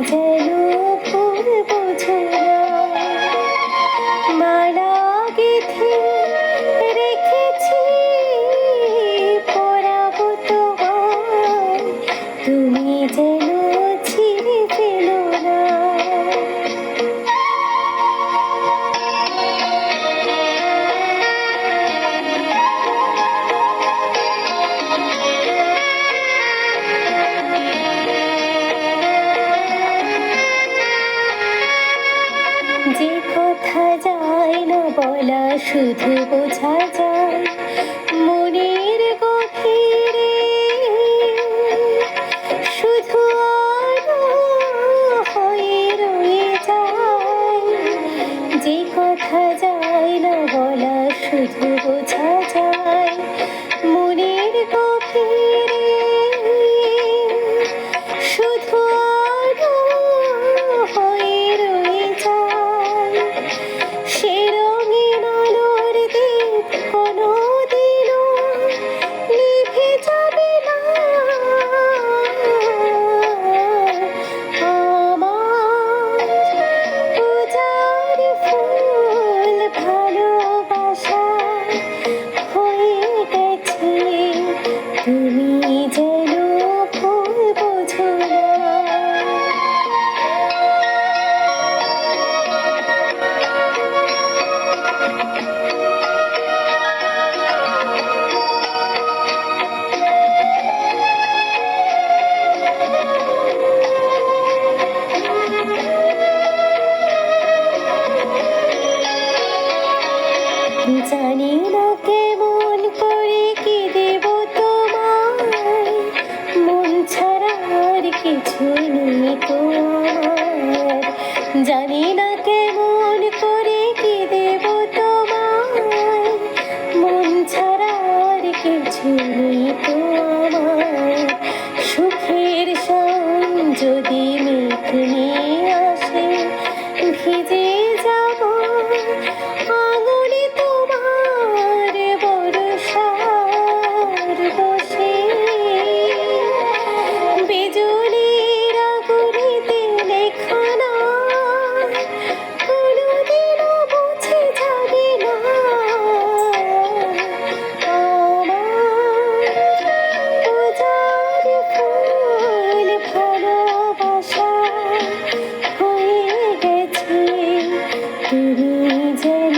যেন ভুল বোঝো না, মালা গেঁথে রেখেছি পরাবো তোমায়, তুমি যেন ছিঁড়ে ফেলো না। যে কথা যায় না বলা শুধু বোঝা যায় মনের গভীরে, শুধু আলো হয়ে রয়ে যায়। যে কথা যায় না বলা শুধু বোঝা যায় মনের গভীরে, শুধু আলো হয়ে রয়ে যায়। সে রঙিন আলোর দীপ কোনোদিনও নিভে যাবে না। আমার পূজার ফুল ভালোবাসা হয়ে গেছে, তুমি যেন ভুল বোঝো না। জানি না কেমন করে কি দেব তোমায়, মন ছাড়া আর কিছু নেই তো আমার। জানি না কেমন করে কি দেব তোমায়, মন ছাড়া আর কিছু নেই তো আমার। সুখের শান যদি মেঘ নিয়ে আসে ভিজে যাব আঙুলে তোমার বর্ষার বসে। বিজুলির আগুনেতে লেখা নাম কোনোদিনও মুছে যাবে না। আমার পূজার ফুল ভালোবাসা হয়ে গেছে, তুমি যেন